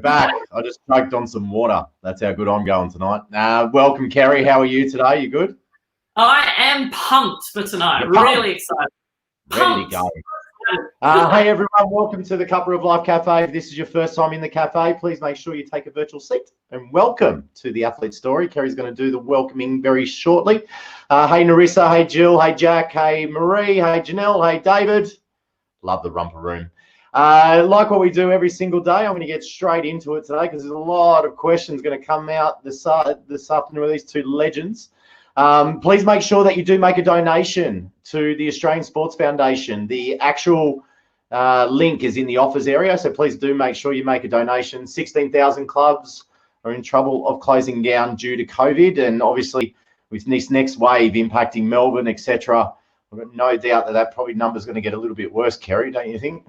back. I just choked on some water. That's how good I'm going tonight. Welcome, Kerri. How are you today? You good? I am pumped for tonight. Really excited. Ready to go. Hey, everyone. Welcome to the Cuppa of Life Cafe. If this is your first time in the cafe, please make sure you take a virtual seat. And welcome to the Athlete Story. Kerri's going to do the welcoming very shortly. Hey, Narissa. Hey, Jill. Hey, Jack. Hey, Marie. Hey, Janelle. Hey, David. Love the romper room. Like what we do every single day, I'm going to get straight into it today because there's a lot of questions going to come out this afternoon with these two legends. Please make sure that you do make a donation to the Australian Sports Foundation. The actual link is in the offers area, so please do make sure you make a donation. 16,000 clubs are in trouble of closing down due to COVID, and obviously with this next wave impacting Melbourne, etc., I've got no doubt that probably number's going to get a little bit worse, Kerri, don't you think?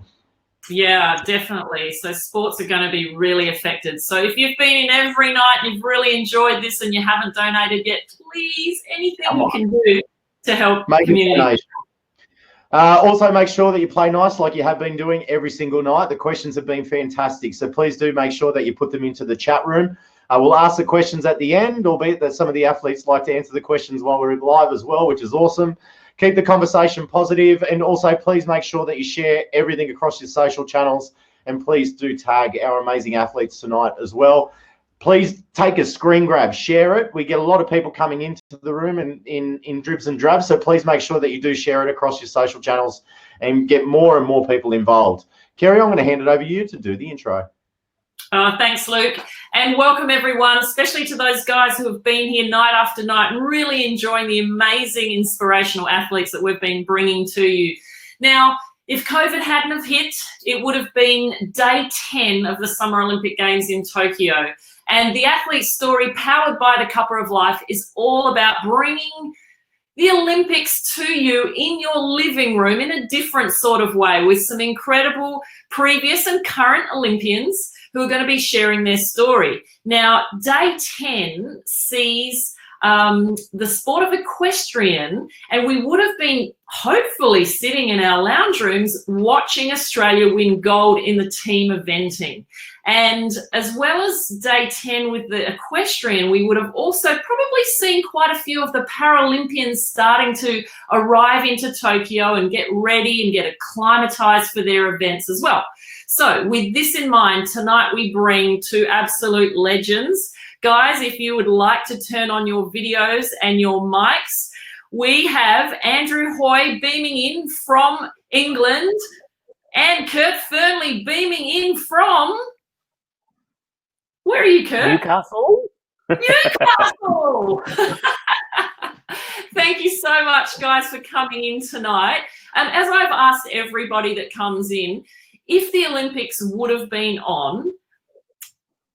Yeah, definitely. So sports are going to be really affected. So if you've been in every night, you've really enjoyed this and you haven't donated yet, please, anything you can do to help the community. Also, make sure that you play nice like you have been doing every single night. The questions have been fantastic. So please do make sure that you put them into the chat room. We'll ask the questions at the end, albeit that some of the athletes like to answer the questions while we're live as well, which is awesome. Keep the conversation positive, and also please make sure that you share everything across your social channels, and please do tag our amazing athletes tonight as well. Please take a screen grab, share it. We get a lot of people coming into the room in dribs and drabs, so please make sure that you do share it across your social channels and get more and more people involved. Kerri, I'm going to hand it over to you to do the intro. Thanks, Luke, and welcome everyone, especially to those guys who have been here night after night and really enjoying the amazing inspirational athletes that we've been bringing to you. Now, if COVID hadn't have hit, it would have been day 10 of the Summer Olympic Games in Tokyo. And the Athlete Story, powered by the Cuppa of Life, is all about bringing the Olympics to you in your living room in a different sort of way, with some incredible previous and current Olympians who are going to be sharing their story. Now, day 10 sees the sport of equestrian, and we would have been hopefully sitting in our lounge rooms watching Australia win gold in the team eventing. And as well as day 10 with the equestrian, we would have also probably seen quite a few of the Paralympians starting to arrive into Tokyo and get ready and get acclimatized for their events as well. So with this in mind, tonight we bring two absolute legends. Guys, if you would like to turn on your videos and your mics, we have Andrew Hoy beaming in from England and Kurt Fearnley beaming in from... Where are you, Kurt? Newcastle. Newcastle! Thank you so much, guys, for coming in tonight. As I've asked everybody that comes in, if the Olympics would have been on,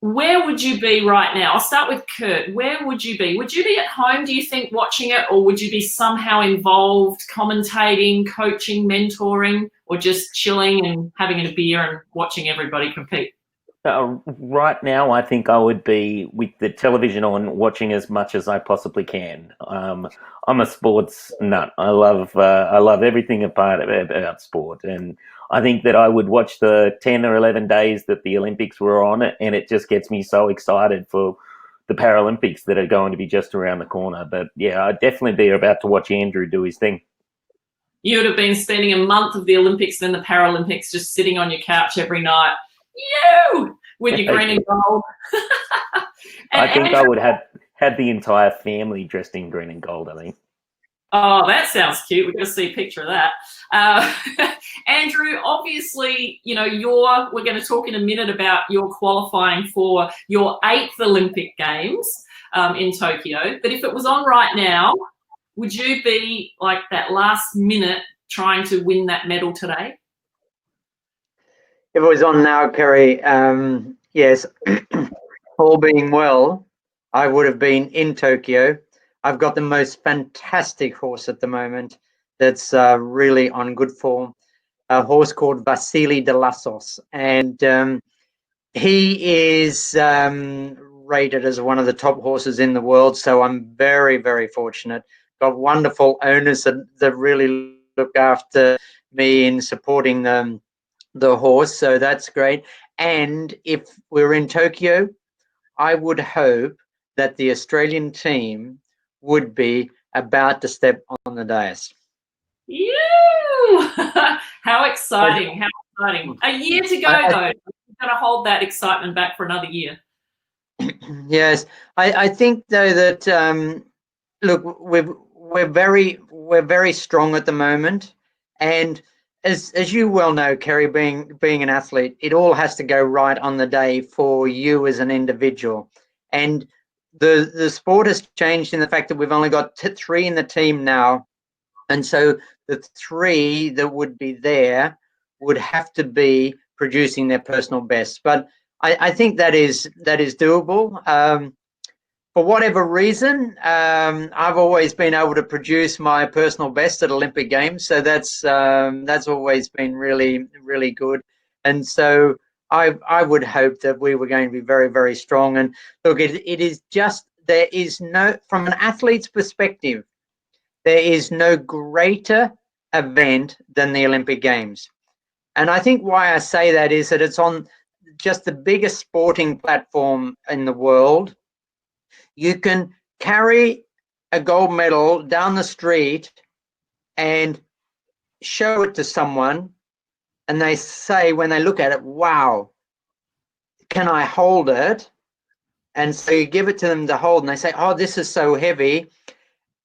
where would you be right now? I'll start with Kurt. Where would you be? Would you be at home, do you think, watching it, or would you be somehow involved, commentating, coaching, mentoring, or just chilling and having a beer and watching everybody compete? Right now, I think I would be with the television on, watching as much as I possibly can. I'm a sports nut. I love everything about sport, and I think that I would watch the 10 or 11 days that the Olympics were on, and it just gets me so excited for the Paralympics that are going to be just around the corner. But yeah, I'd definitely be about to watch Andrew do his thing. You would have been spending a month of the Olympics and the Paralympics just sitting on your couch every night. With your green and gold. I think Andrew, I would have the entire family dressed in green and gold, I think. Oh, that sounds cute. We've got to see a picture of that. Andrew, obviously, you know, we're going to talk in a minute about your qualifying for your 8th Olympic Games in Tokyo. But if it was on right now, would you be like that last minute trying to win that medal today? If it was on now, Kerri, yes, all being well, I would have been in Tokyo. I've got the most fantastic horse at the moment that's really on good form, a horse called Vasily de Lassos. And he is rated as one of the top horses in the world, so I'm very, very fortunate. Got wonderful owners that really look after me in supporting the horse, so that's great. And if we're in Tokyo, I would hope that the Australian team would be about to step on the dais. You! How exciting! How exciting! A year to go, though. We're going to hold that excitement back for another year. Yes, I think though that look, we're very strong at the moment, and as you well know, Kerri, being an athlete, it all has to go right on the day for you as an individual, and the sport has changed in the fact that we've only got 3 in the team now, and so the 3 that would be there would have to be producing their personal best, but I think that is doable. For whatever reason, I've always been able to produce my personal best at Olympic Games, so that's always been really good. And so I would hope that we were going to be very strong. And look, it is just, there is no, from an athlete's perspective, there is no greater event than the Olympic Games. And I think why I say that is that it's on just the biggest sporting platform in the world. You can carry a gold medal down the street and show it to someone, and they say, when they look at it, wow, can I hold it? And so you give it to them to hold, and they say, oh, this is so heavy.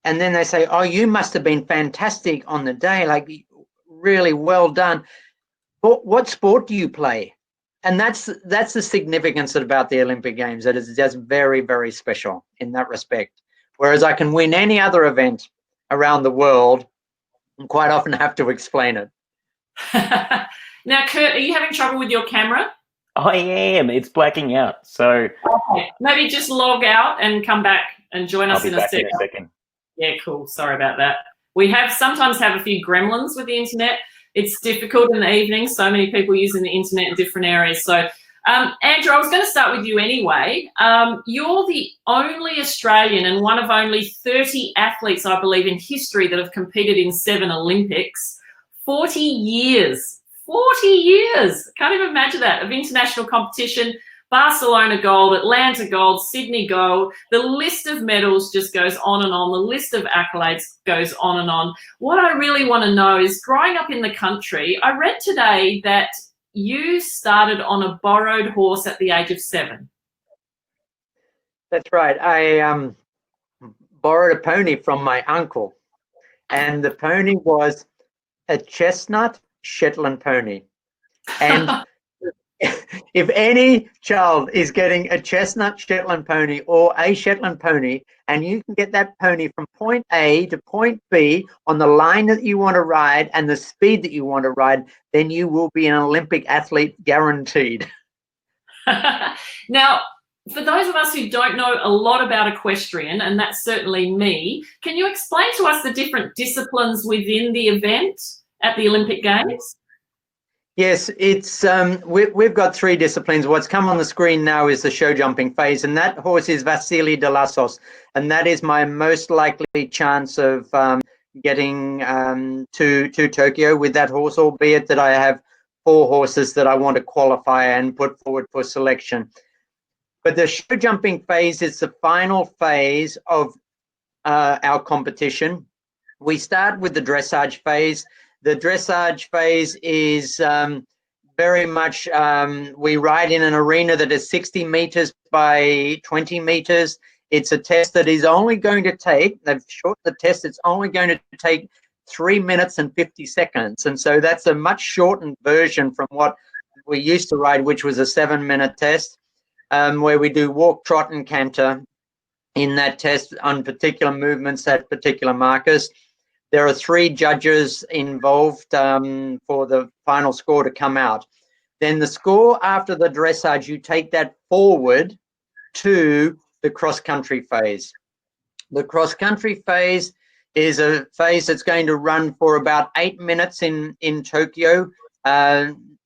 And then they say, oh, you must have been fantastic on the day, like really well done. What sport do you play? And that's the significance about the Olympic Games, that it's just very special in that respect. Whereas I can win any other event around the world and quite often have to explain it. Now, Kurt, are you having trouble with your camera? I am. It's blacking out. So okay. Maybe just log out and come back and join us in a second. Yeah, cool. Sorry about that. We sometimes have a few gremlins with the internet. It's difficult in the evening. So many people using the internet in different areas. So, Andrew, I was going to start with you anyway. You're the only Australian and one of only 30 athletes, I believe, in history that have competed in 7 Olympics. 40 years. 40 years. Can't even imagine that, of international competition. Barcelona gold, Atlanta gold, Sydney gold. The list of medals just goes on and on. The list of accolades goes on and on. What I really want to know is, growing up in the country, I read today that you started on a borrowed horse at the age of 7. That's right. I borrowed a pony from my uncle, and the pony was a chestnut Shetland pony. And if any child is getting a chestnut Shetland pony or a Shetland pony, and you can get that pony from point A to point B on the line that you want to ride and the speed that you want to ride, then you will be an Olympic athlete, guaranteed. Now, for those of us who don't know a lot about equestrian, and that's certainly me, can you explain to us the different disciplines within the event at the Olympic Games? Yes, it's we've got 3 disciplines. What's come on the screen now is the show jumping phase, and that horse is Vasily Delassos, and that is my most likely chance of getting to Tokyo with that horse, albeit that I have 4 horses that I want to qualify and put forward for selection. But the show jumping phase is the final phase of our competition. We start with the dressage phase. The dressage phase is very much, we ride in an arena that is 60 meters by 20 meters. It's a test that is only going to take, they've shortened the test, it's only going to take 3 minutes and 50 seconds. And so that's a much shortened version from what we used to ride, which was a 7-minute test, where we do walk, trot, and canter in that test on particular movements at particular markers. There are 3 judges involved for the final score to come out. Then the score after the dressage, you take that forward to the cross-country phase. The cross-country phase is a phase that's going to run for about 8 minutes in Tokyo.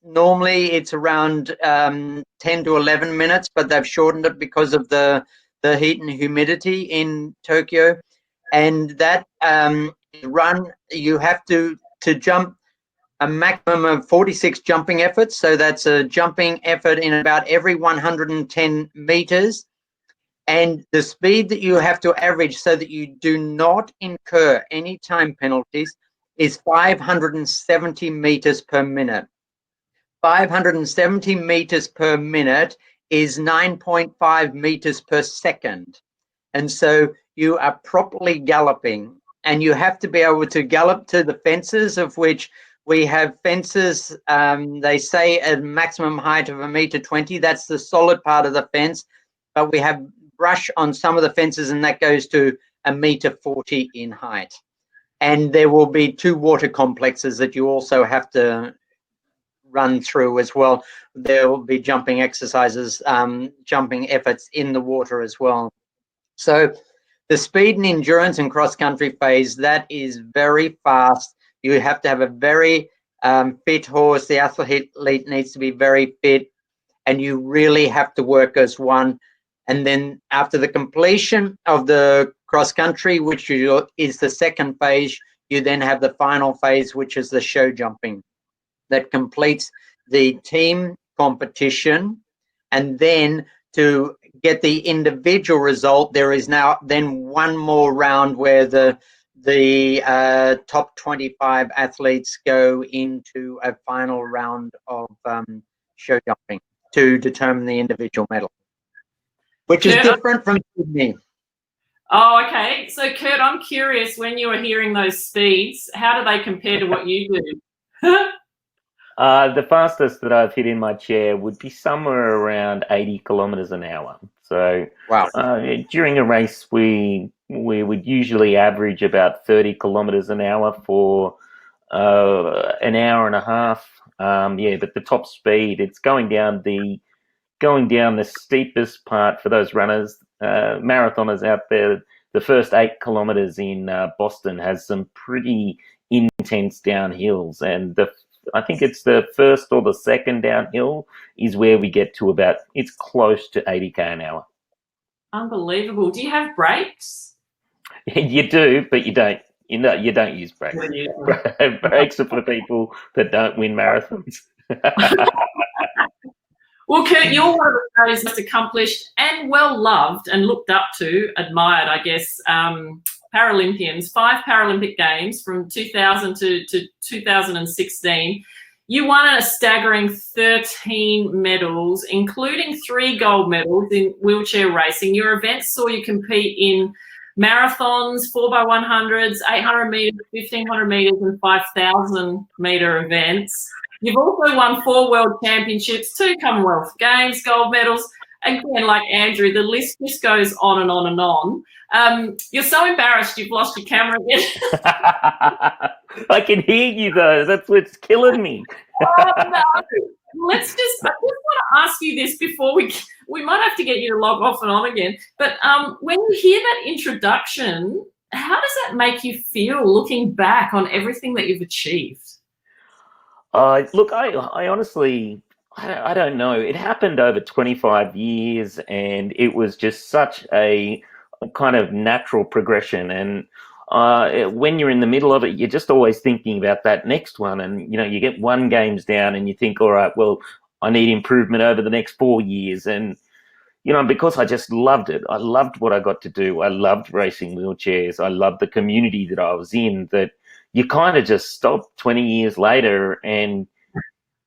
Normally it's around 10 to 11 minutes, but they've shortened it because of the heat and humidity in Tokyo. And that run, you have to jump a maximum of 46 jumping efforts. So that's a jumping effort in about every 110 meters. And the speed that you have to average so that you do not incur any time penalties is 570 meters per minute. 570 meters per minute is 9.5 meters per second. And so you are properly galloping, and you have to be able to gallop to the fences, of which we have fences, they say a maximum height of 1.20 meters. That's the solid part of the fence, but we have brush on some of the fences, and that goes to 1.40 meters in height. And there will be 2 water complexes that you also have to run through as well. There will be jumping exercises, jumping efforts in the water as well. So the speed and endurance and cross-country phase, that is very fast. You have to have a very fit horse. The athlete needs to be very fit, and you really have to work as one. And then after the completion of the cross-country, which is the second phase, you then have the final phase, which is the show jumping, that completes the team competition. And then to get the individual result, there is now then one more round where the top 25 athletes go into a final round of show jumping to determine the individual medal, which is different from Sydney. Oh, okay. So, Kurt, I'm curious, when you were hearing those speeds, how do they compare to what you do? The fastest that I've hit in my chair would be somewhere around 80 kilometers an hour. So wow. During a race, we would usually average about 30 kilometers an hour for an hour and a half. But the top speed, it's going down the steepest part for those runners, marathoners out there. The first 8 kilometers in Boston has some pretty intense downhills, and I think it's the first or the second downhill is where we get to it's close to 80k an hour. Unbelievable. Do you have brakes? You do, but you don't. You don't use brakes. Brakes are for people that don't win marathons. Well, Kurt, you're one of Australia's most accomplished and well-loved and looked up to, admired, I guess, Paralympians, 5 Paralympic Games from 2000 to 2016. You won a staggering 13 medals, including 3 gold medals in wheelchair racing. Your events saw you compete in marathons, 4x100s, 800 meters, 1500 meters, and 5,000 meter events. You've also won 4 world championships, 2 Commonwealth Games gold medals. Again, like Andrew, the list just goes on and on and on. You're so embarrassed you've lost your camera again. I can hear you though. That's what's killing me. Oh, no. I just want to ask you this before we might have to get you to log off and on again. But when you hear that introduction, how does that make you feel looking back on everything that you've achieved? Look, I honestly, I don't know. It happened over 25 years, and it was just such a kind of natural progression. And when you're in the middle of it, you're just always thinking about that next one. And, you get 1 games down and you think, all right, well, I need improvement over the next 4 years. And, because I just loved it. I loved what I got to do. I loved racing wheelchairs. I loved the community that I was in, that you kind of just stop 20 years later and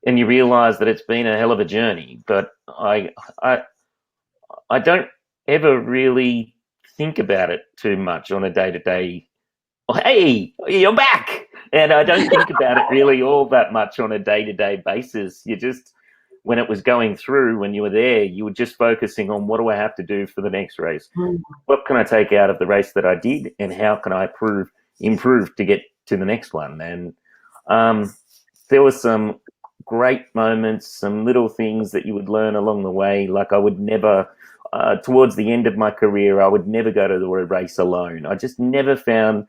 you realize that it's been a hell of a journey. But I don't ever really think about it too much on a day-to-day. Hey, you're back! And I don't think about it really all that much on a day-to-day basis. You just, when it was going through, when you were there, you were just focusing on, what do I have to do for the next race? What can I take out of the race that I did, and how can I improve to get to the next one? And there were some great moments, some little things that you would learn along the way. Like I would never, towards the end of my career, I would never go to the race alone. I just never found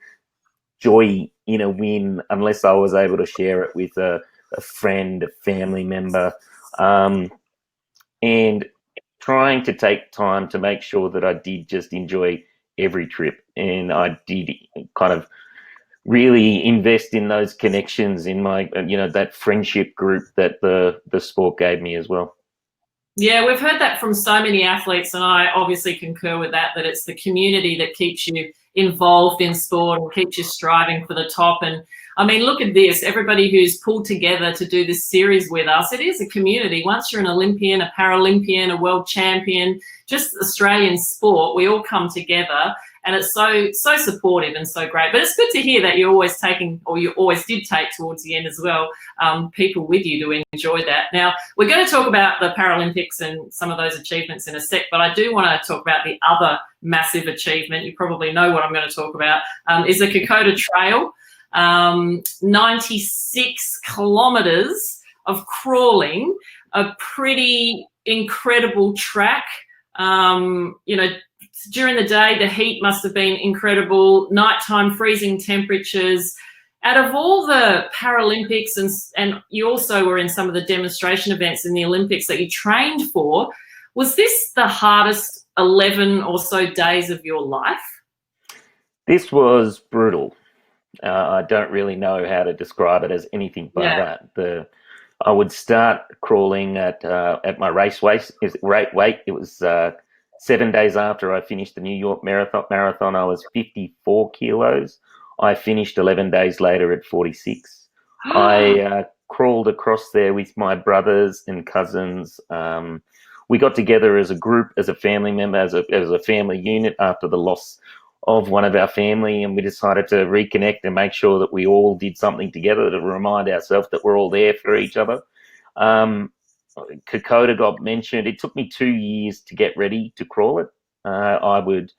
joy in a win unless I was able to share it with a friend, a family member, and trying to take time to make sure that I did just enjoy every trip. And I did kind of really invest in those connections in my, that friendship group that the sport gave me as well. Yeah, we've heard that from so many athletes, and I obviously concur with that it's the community that keeps you involved in sport and keeps you striving for the top. And I mean, look at this, everybody who's pulled together to do this series with us, it is a community. Once you're an Olympian, a Paralympian, a world champion, just Australian sport, we all come together, and it's so supportive and so great. But it's good to hear that you're always taking, or you always did take towards the end as well, people with you to enjoy that. Now, we're going to talk about the Paralympics and some of those achievements in a sec, but I do want to talk about the other massive achievement. You probably know what I'm going to talk about, is the Kokoda Trail. 96 kilometres of crawling, a pretty incredible track. During the day, the heat must have been incredible, nighttime freezing temperatures. Out of all the Paralympics, and you also were in some of the demonstration events in the Olympics that you trained for, was this the hardest 11 or so days of your life? This was brutal. I don't really know how to describe it as anything but that. I would start crawling at my race weight. It was 7 days after I finished the New York Marathon. I was 54 kilos. I finished 11 days later at 46. I crawled across there with my brothers and cousins. We got together as a group, as a family member, as a family unit after the loss of one of our family, and we decided to reconnect and make sure that we all did something together to remind ourselves that we're all there for each other. Kokoda got mentioned. It took me 2 years to get ready to crawl it. I would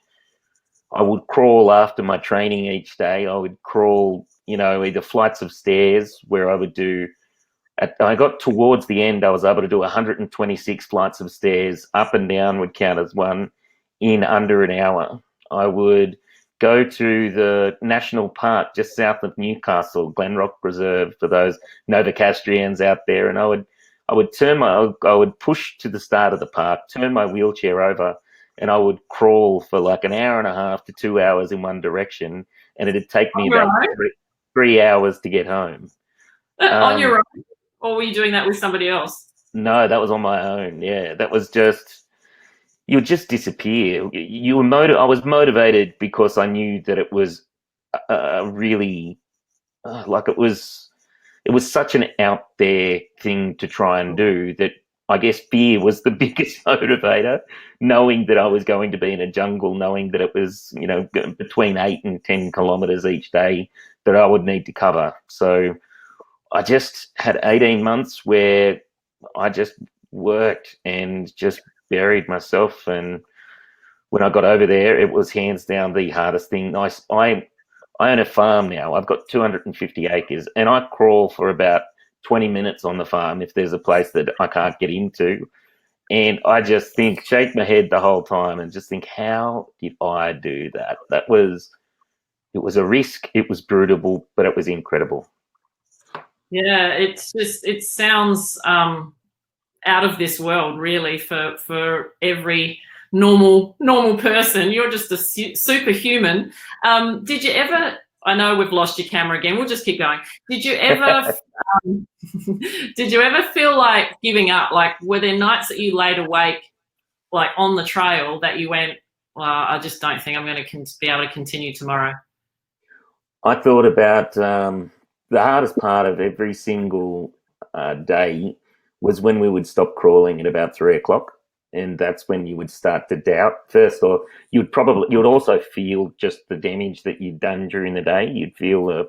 crawl after my training each day. I would crawl, either flights of stairs where I would do. I got towards the end, I was able to do 126 flights of stairs. Up and down would count as one in under an hour. I would go to the national park just south of Newcastle, Glenrock Reserve, for those Novocastrians out there, and I would push to the start of the park, turn my wheelchair over, and I would crawl for like an hour and a half to 2 hours in one direction, and it'd take me about 3 hours to get home. On your own, or were you doing that with somebody else? No, that was on my own. Yeah, that was just. You would just disappear. I was motivated because I knew that it was really it was such an out there thing to try and do that I guess fear was the biggest motivator, knowing that I was going to be in a jungle, knowing that it was, between 8 and 10 kilometers each day that I would need to cover. So I just had 18 months where I just worked and just buried myself, and when I got over there, it was hands down the hardest thing. I own a farm now. I've got 250 acres, and I crawl for about 20 minutes on the farm if there's a place that I can't get into, and I just shake my head the whole time and just think, how did I do that? It was a risk. It was brutal, but it was incredible. Yeah, it sounds out of this world, really, for every normal person. You're just a superhuman. Did you ever? I know we've lost your camera again. We'll just keep going. Did you ever? Did you ever feel like giving up? Like, were there nights that you laid awake, like on the trail, that you went, "Well, I just don't think I'm going to be able to continue tomorrow"? I thought about the hardest part of every single day was when we would stop crawling at about 3 o'clock, and that's when you would start to doubt first, or you would also feel just the damage that you'd done during the day. You'd feel the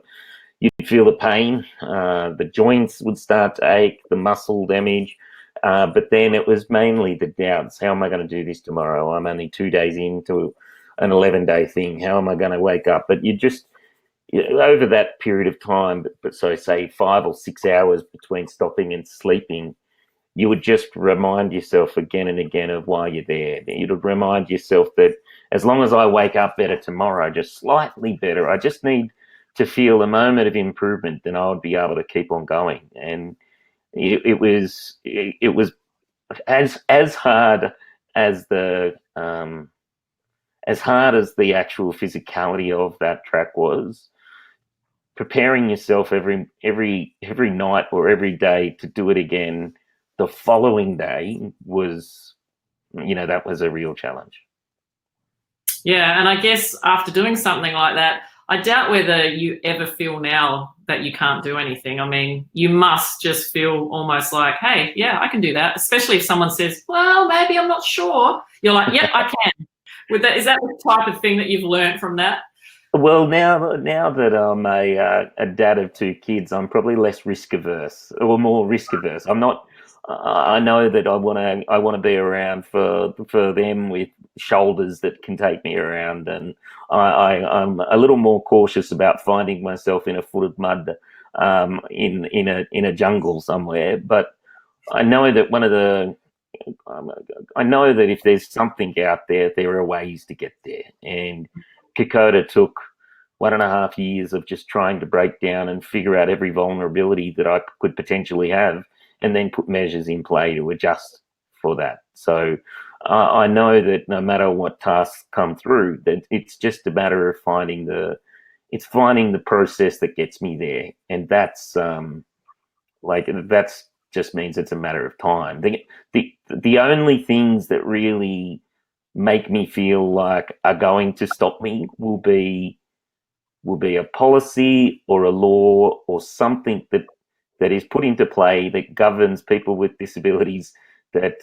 pain, the joints would start to ache, the muscle damage, but then it was mainly the doubts. How am I going to do this tomorrow? I'm only 2 days into an 11-day thing. How am I going to wake up? But over that period of time, but so say 5 or 6 hours between stopping and sleeping, you would just remind yourself again and again of why you're there. You'd remind yourself that as long as I wake up better tomorrow, just slightly better, I just need to feel a moment of improvement, then I would be able to keep on going. And it was as hard as the actual physicality of that track was. preparing yourself every night or every day to do it again the following day was, that was a real challenge. Yeah, and I guess after doing something like that, I doubt whether you ever feel now that you can't do anything. I mean, you must just feel almost like, hey, yeah, I can do that. Especially if someone says, well, maybe I'm not sure. You're like, yep, I can. Is that the type of thing that you've learned from that? Well, now that I'm a dad of 2 kids, I'm probably less risk averse, or more risk averse. I'm not. I know that I want to be around for them with shoulders that can take me around, and I'm a little more cautious about finding myself in a foot of mud, in a jungle somewhere. But I know that I know that if there's something out there, there are ways to get there. And Kokoda took 1.5 years of just trying to break down and figure out every vulnerability that I could potentially have, and then put measures in play to adjust for that. So I know that no matter what tasks come through, that it's just a matter of finding the process that gets me there. And that's just means it's a matter of time. The only things that really make me feel like are going to stop me will be a policy or a law or something that is put into play that governs people with disabilities, that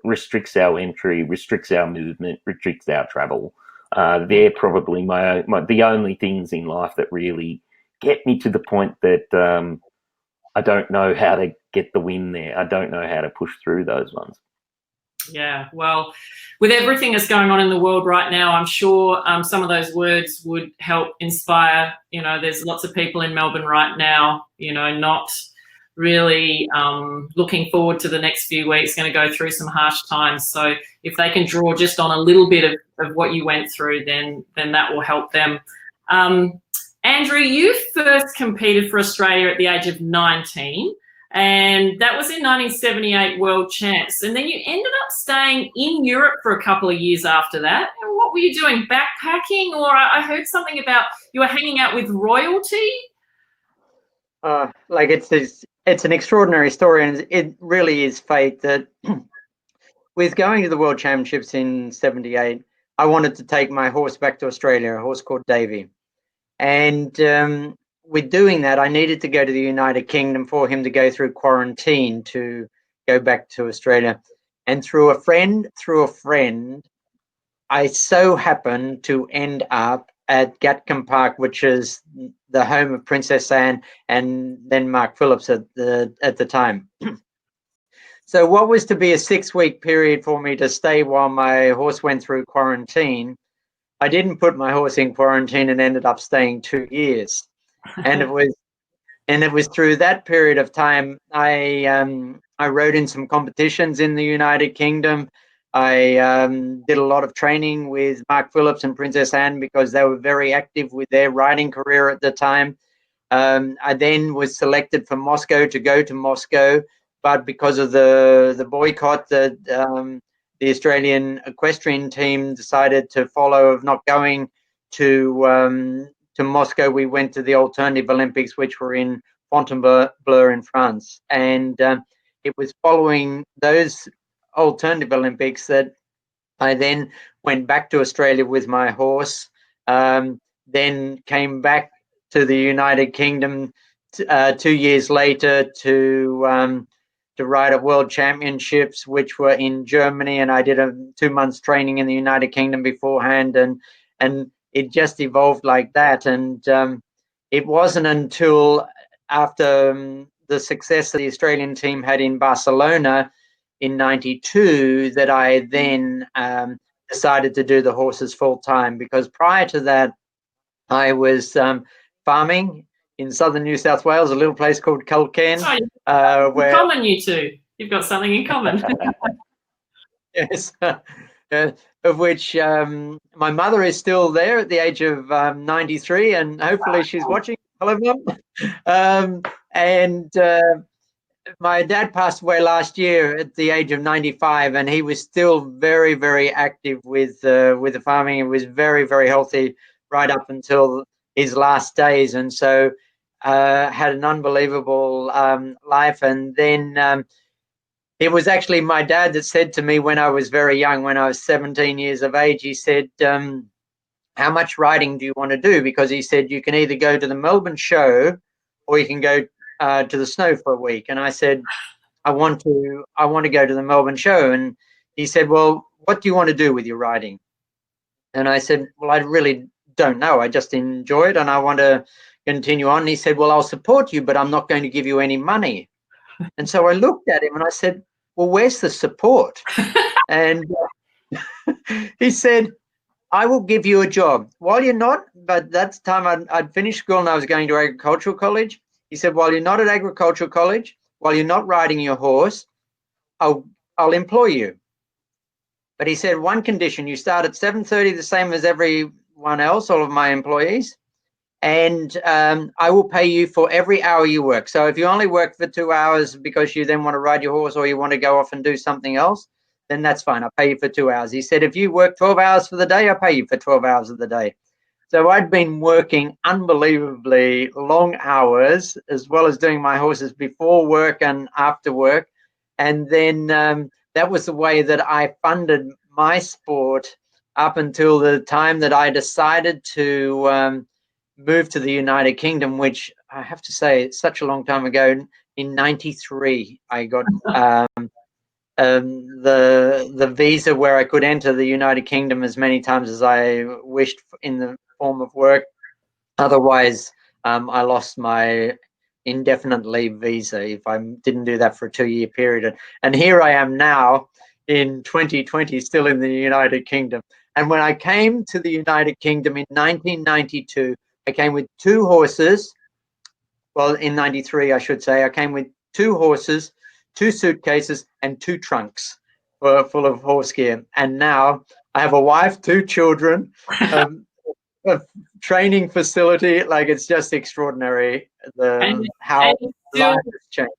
restricts our entry, restricts our movement, restricts our travel. They're probably the only things in life that really get me to the point that I don't know how to get the win there. I don't know how to push through those ones. Yeah, well, with everything that's going on in the world right now, I'm sure some of those words would help inspire. There's lots of people in Melbourne right now, not really looking forward to the next few weeks, going to go through some harsh times. So if they can draw just on a little bit of what you went through, then that will help them. Andrew, you first competed for Australia at the age of 19. And that was in 1978 World Champs. And then you ended up staying in Europe for a couple of years after that. And what were you doing, backpacking? Or I heard something about you were hanging out with royalty? It's an extraordinary story, and it really is fate that with going to the World Championships in 78, I wanted to take my horse back to Australia, a horse called Davy. And with doing that, I needed to go to the United Kingdom for him to go through quarantine to go back to Australia. And through a friend, I so happened to end up at Gatcombe Park, which is the home of Princess Anne and then Mark Phillips at the time. So what was to be a 6-week period for me to stay while my horse went through quarantine, I didn't put my horse in quarantine and ended up staying 2 years. And it was through that period of time I rode in some competitions in the United Kingdom. I did a lot of training with Mark Phillips and Princess Anne because they were very active with their riding career at the time. I then was selected for Moscow to go to Moscow, but because of the boycott that the Australian equestrian team decided to follow of not going to Moscow, we went to the Alternative Olympics, which were in Fontainebleau in France. And it was following those Alternative Olympics that I then went back to Australia with my horse, then came back to the United Kingdom 2 years later to ride at World Championships, which were in Germany, and I did a 2 months training in the United Kingdom beforehand, and it just evolved like that. And it wasn't until after the success that the Australian team had in Barcelona in '92 that I then decided to do the horses full time, because prior to that I was farming in southern New South Wales, a little place called Culcairn. Where common, you two. You've got something in common. Yes. Of which my mother is still there at the age of 93, and hopefully she's watching. Hello, Mum. And my dad passed away last year at the age of 95, and he was still very, very active with the farming. He was very, very healthy right up until his last days, and so had an unbelievable life. And then it was actually my dad that said to me when I was very young, when I was 17 years of age, he said, how much riding do you want to do? Because he said, you can either go to the Melbourne show or you can go to the snow for a week. And I said, I want to go to the Melbourne show. And he said, well, what do you want to do with your riding? And I said, well, I really don't know. I just enjoy it and I want to continue on. And he said, well, I'll support you, but I'm not going to give you any money. And so I looked at him and I said, well, where's the support? And he said, I will give you a job. While you're not, but that's the time I'd finished school and I was going to agricultural college. He said, while you're not at agricultural college, while you're not riding your horse, I'll employ you. But he said, one condition, you start at 7:30, the same as everyone else, all of my employees, and I will pay you for every hour you work. So if you only work for 2 hours because you then want to ride your horse or you want to go off and do something else, then that's fine. I'll pay you for 2 hours. He said, if you work 12 hours for the day, I'll pay you for 12 hours of the day. So I'd been working unbelievably long hours, as well as doing my horses before work and after work. And then that was the way that I funded my sport up until the time that I decided to move to the United Kingdom, which I have to say, it's such a long time ago. In '93, I got the visa where I could enter the United Kingdom as many times as I wished in the form of work. Otherwise, I lost my indefinite leave visa if I didn't do that for a 2-year period. And here I am now in 2020, still in the United Kingdom. And when I came to the United Kingdom in 1992, I came with 2 horses. Well, in 93, I should say, I came with 2 horses, 2 suitcases, and 2 trunks full of horse gear. And now I have a wife, 2 children, a training facility. Like, it's just extraordinary how life has changed.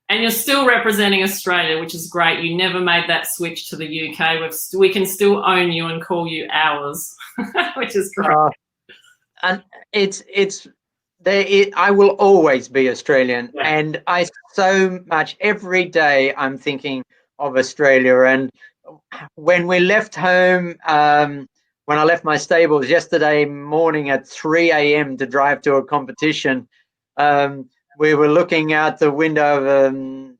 And you're still representing Australia, which is great. You never made that switch to the UK. We can still own you and call you ours, which is great. And I will always be Australian. Yeah. And I so much, every day I'm thinking of Australia. And when we left home, when I left my stables yesterday morning at 3 a.m. to drive to a competition, we were looking out the window of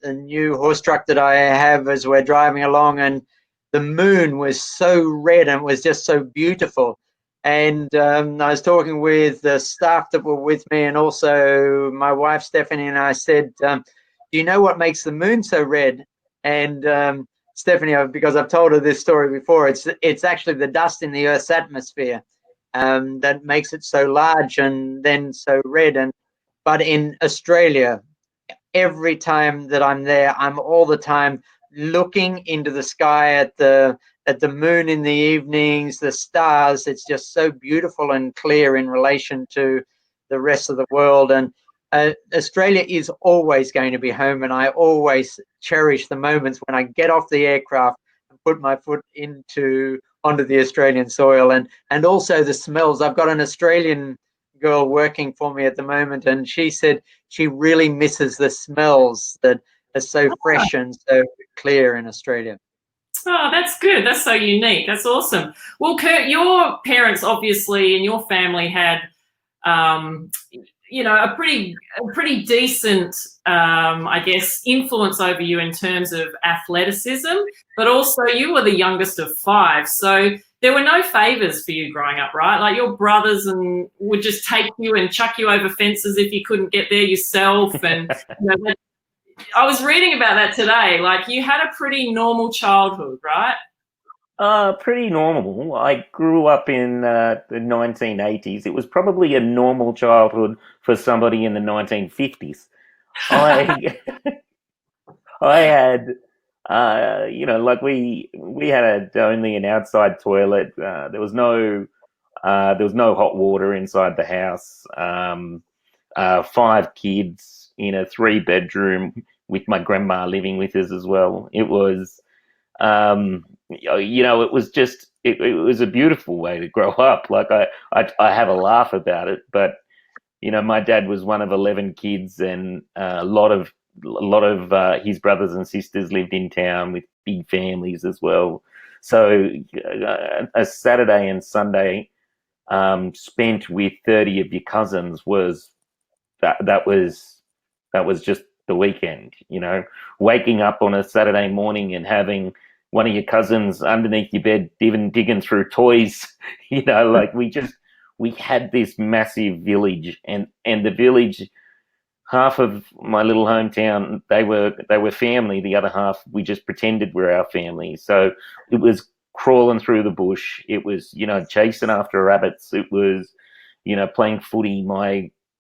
a new horse truck that I have as we're driving along, and the moon was so red and it was just so beautiful. And I was talking with the staff that were with me and also my wife, Stephanie, and I said, do you know what makes the moon so red? And Stephanie, because I've told her this story before, it's actually the dust in the Earth's atmosphere that makes it so large and then so red. But in Australia, every time that I'm there, I'm all the time looking into the sky at the moon in the evenings, the stars. It's just so beautiful and clear in relation to the rest of the world. And Australia is always going to be home, and I always cherish the moments when I get off the aircraft and put my foot onto the Australian soil, and also the smells. I've got an Australian girl working for me at the moment, and she said she really misses the smells that are so fresh and so clear in Australia. Oh, that's good. That's so unique. That's awesome. Well, Kurt, your parents obviously and your family had a pretty decent I guess influence over you in terms of athleticism, but also you were the youngest of 5, so there were no favors for you growing up, right? Like, your brothers would just take you and chuck you over fences if you couldn't get there yourself. And I was reading about that today. Like, you had a pretty normal childhood, right? Pretty normal. I grew up in the 1980s. It was probably a normal childhood for somebody in the 1950s. I had, like we had only an outside toilet. There was no hot water inside the house. 5 kids in a 3-bedroom with my grandma living with us as well. It was, it was just it was a beautiful way to grow up. Like I have a laugh about it, but my dad was one of 11 kids, and a lot of his brothers and sisters lived in town with big families as well. So a Saturday and Sunday spent with 30 of your cousins was that was just the weekend. Waking up on a Saturday morning and having one of your cousins underneath your bed even digging through toys. Like we had this massive village, and the village, half of my little hometown, they were family. The other half, we just pretended we're our family. So it was crawling through the bush. It was, chasing after rabbits. It was, playing footy.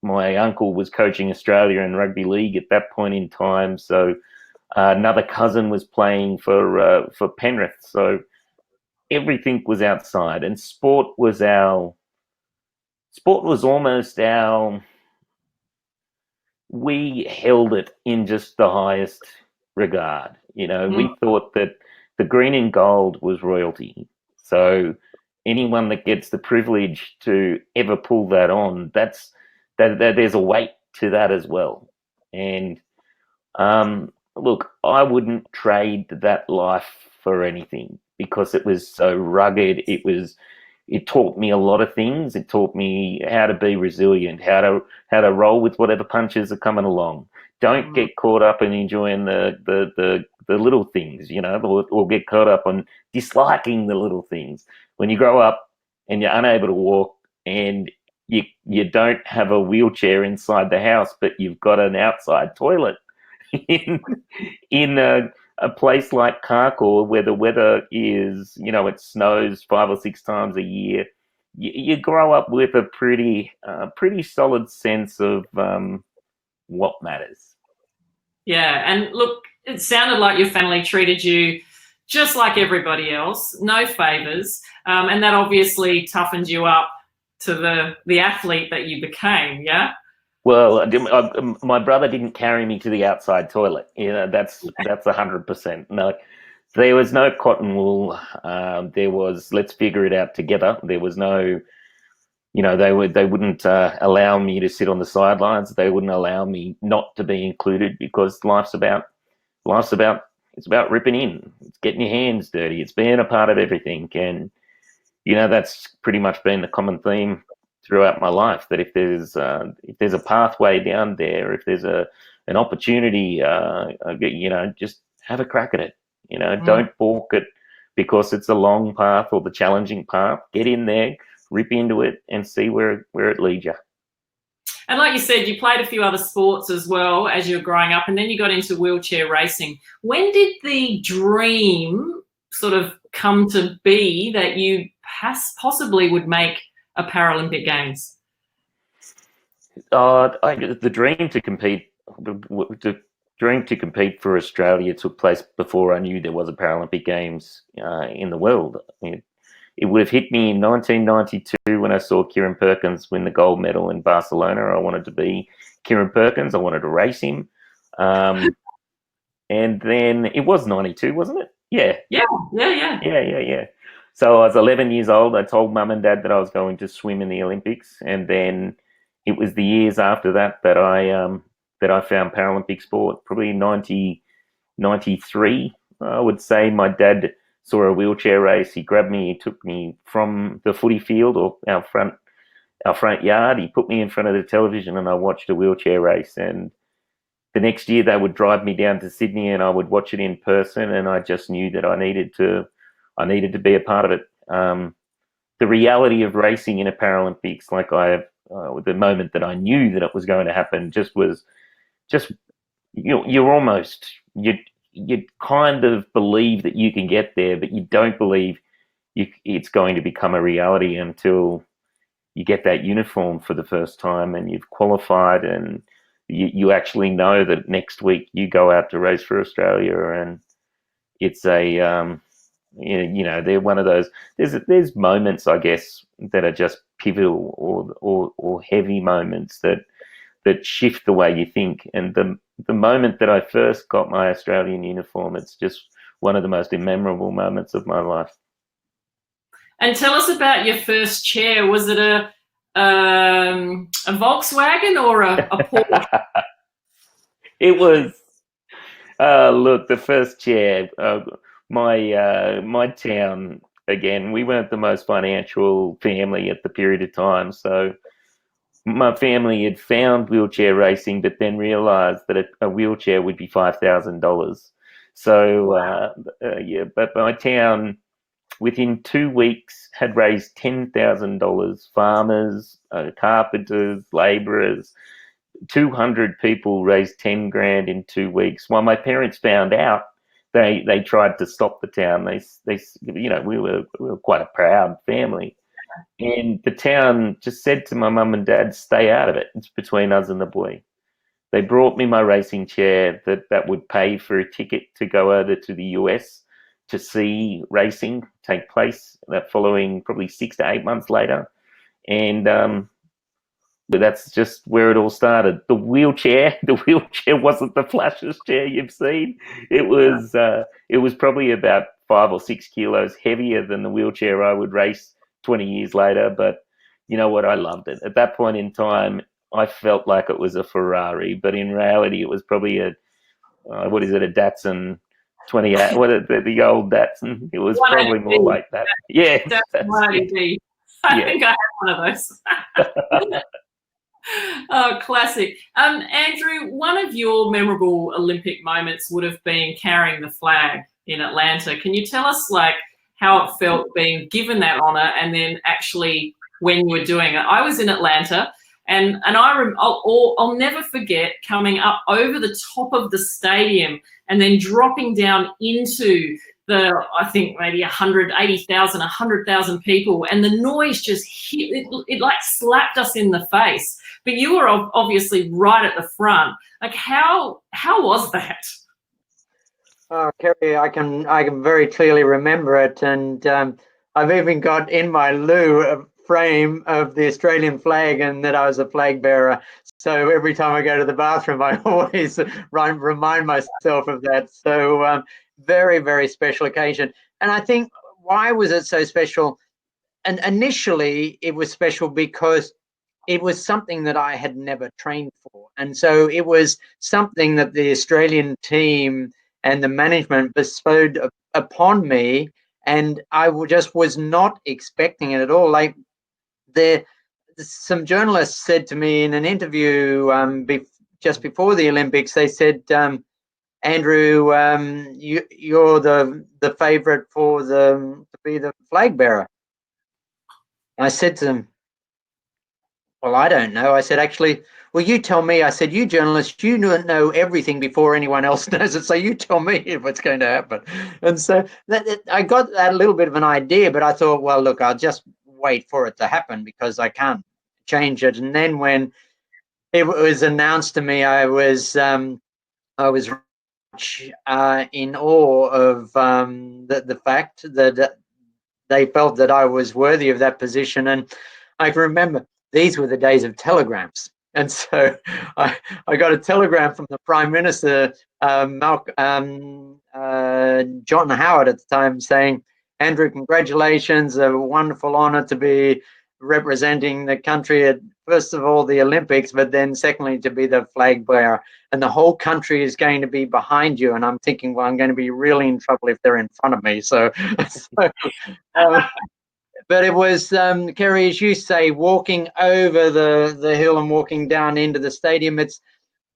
My uncle was coaching Australia in rugby league at that point in time. So another cousin was playing for Penrith. So everything was outside, and sport was almost our. We held it in just the highest regard. We thought that the green and gold was royalty. So anyone that gets the privilege to ever pull that on, that there's a weight to that as well. And look, I wouldn't trade that life for anything, because it was so rugged. It taught me a lot of things. It taught me how to be resilient, how to roll with whatever punches are coming along. Don't get caught up in enjoying the little things, or get caught up on disliking the little things. When you grow up and you're unable to walk, and you don't have a wheelchair inside the house, but you've got an outside toilet in a place like Karkor, where the weather is, it snows 5 or 6 times a year, you grow up with a pretty solid sense of what matters. Yeah, and look, it sounded like your family treated you just like everybody else, no favors, and that obviously toughened you up to the athlete that you became. Yeah. Well, my brother didn't carry me to the outside toilet. That's 100%. No, there was no cotton wool. There was, let's figure it out together. There was no, they wouldn't allow me to sit on the sidelines. They wouldn't allow me not to be included, because it's about ripping in. It's getting your hands dirty. It's being a part of everything. And, that's pretty much been the common theme throughout my life, that if there's a pathway down there, if there's an opportunity, just have a crack at it. Don't balk it because it's a long path or the challenging path. Get in there, rip into it, and see where it leads you. And like you said, you played a few other sports as well as you were growing up, and then you got into wheelchair racing. When did the dream sort of come to be that you possibly would make a Paralympic Games? The dream to compete for Australia took place before I knew there was a Paralympic Games in the world. It would have hit me in 1992 when I saw Kieran Perkins win the gold medal in Barcelona. I wanted to be Kieran Perkins. I wanted to race him. And then it was 92, wasn't it? Yeah. So I was 11 years old. I told mum and dad that I was going to swim in the Olympics, and then it was the years after that I found Paralympic sport. Probably 93, I would say. My dad saw a wheelchair race. He grabbed me. He took me from the footy field, or our front yard. He put me in front of the television, and I watched a wheelchair race. And the next year they would drive me down to Sydney, and I would watch it in person. And I just knew that I needed to be a part of it. The reality of racing in a Paralympics, like the moment that I knew that it was going to happen, you kind of believe that you can get there, but you don't believe it's going to become a reality until you get that uniform for the first time and you've qualified, and you actually know that next week you go out to race for Australia. And it's they're one of those. There's moments, I guess, that are just pivotal or heavy moments that shift the way you think. And the moment that I first got my Australian uniform, it's just one of the most memorable moments of my life. And tell us about your first chair. Was it a Volkswagen or a Porsche? It was, look, the first chair, my town, again, we weren't the most financial family at the period of time. So my family had found wheelchair racing, but then realized that a wheelchair would be $5,000. So, Wow. yeah, but my town, within 2 weeks, had raised $10,000. Farmers, carpenters, labourers, 200 people raised 10 grand in 2 weeks. While my parents found out, they tried to stop the town. They you know, we were quite a proud family, and the town just said to my mum and dad, "Stay out of it. It's between us and the boy." They brought me my racing chair that would pay for a ticket to go over to the US to see racing take place. That following probably 6 to 8 months later, and but that's just where it all started. The wheelchair wasn't the flashiest chair you've seen. It was probably about 5 or 6 kilos heavier than the wheelchair I would race 20 years later. But you know what? I loved it. At that point in time, I felt like it was a Ferrari, but in reality, it was probably a Datsun 28. The old Datsun? It was probably more like that. Yeah, That's right. I think I have one of those. Oh, classic. Andrew, one of your memorable Olympic moments would have been carrying the flag in Atlanta. Can you tell us how it felt being given that honor, and then actually when you were doing it? I was in Atlanta, and I'll never forget coming up over the top of the stadium and then dropping down into I think maybe 180,000, 100,000 people, and the noise just hit, it like slapped us in the face. But you were obviously right at the front. How was that? Oh, Kerri, I can very clearly remember it, and I've even got in my loo a frame of the Australian flag, and that I was a flag bearer. So every time I go to the bathroom, I always remind myself of that. So very, very special occasion. And I think, why was it so special? And initially, it was special because it was something that I had never trained for. And so it was something that the Australian team and the management bestowed upon me, and I just was not expecting it at all. Some journalists said to me in an interview just before the Olympics, they said, Andrew, you're the favorite to be the flag bearer. I said to them, well, I don't know. I said, actually, well, you tell me. I said, you journalists, you know everything before anyone else knows it. So you tell me what's going to happen. And so I got that little bit of an idea, but I thought, well, look, I'll just wait for it to happen because I can't change it. And then when it was announced to me, I was in awe of the fact that they felt that I was worthy of that position. And I can remember these were the days of telegrams. And so I got a telegram from the Prime Minister, John Howard at the time, saying, Andrew, congratulations, a wonderful honor to be representing the country at, first of all, the Olympics, but then secondly, to be the flag bearer. And the whole country is going to be behind you. And I'm thinking, well, I'm going to be really in trouble if they're in front of me. But it was, Kerri, as you say, walking over the hill and walking down into the stadium. It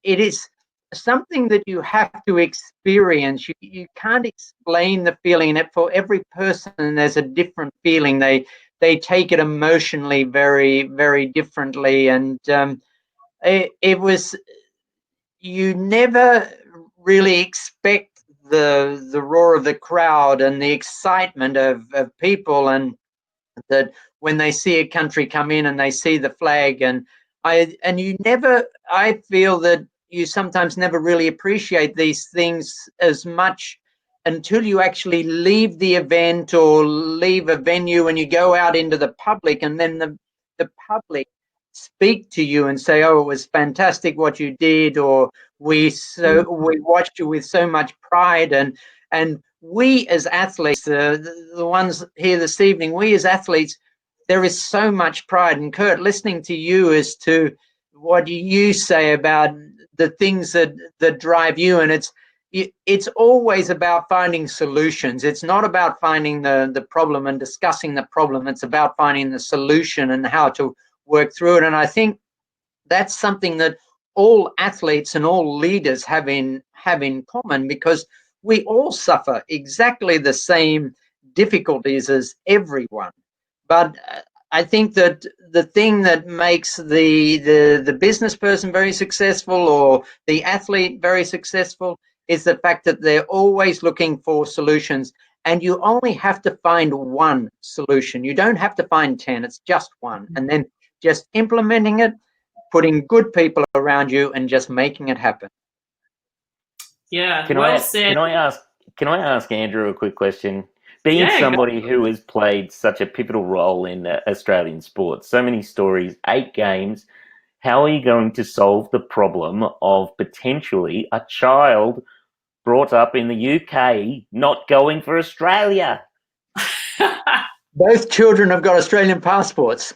is something that you have to experience. You can't explain the feeling. And for every person, there's a different feeling. They take it emotionally very, very differently. And it was, you never really expect the roar of the crowd and the excitement of people, and that when they see a country come in and they see the flag, and I feel that you sometimes never really appreciate these things as much until you actually leave the event or leave a venue and you go out into the public, and then the public speak to you and say, oh, it was fantastic what you did, or we watched you with so much pride, and we as athletes, the ones here this evening, we as athletes, there is so much pride. And Kurt, listening to you as to what you say about the things that drive you, and it's always about finding solutions. It's not about finding the problem and discussing the problem. It's about finding the solution and how to work through it. And I think that's something that all athletes and all leaders have in common, because we all suffer exactly the same difficulties as everyone. But I think that the thing that makes the business person very successful, or the athlete very successful, is the fact that they're always looking for solutions. And you only have to find one solution. You don't have to find 10. It's just one. And then just implementing it, putting good people around you, and just making it happen. Yeah, Can I ask Andrew a quick question? Being somebody who has played such a pivotal role in Australian sports, so many stories, 8 games, how are you going to solve the problem of potentially a child brought up in the UK not going for Australia? Both children have got Australian passports.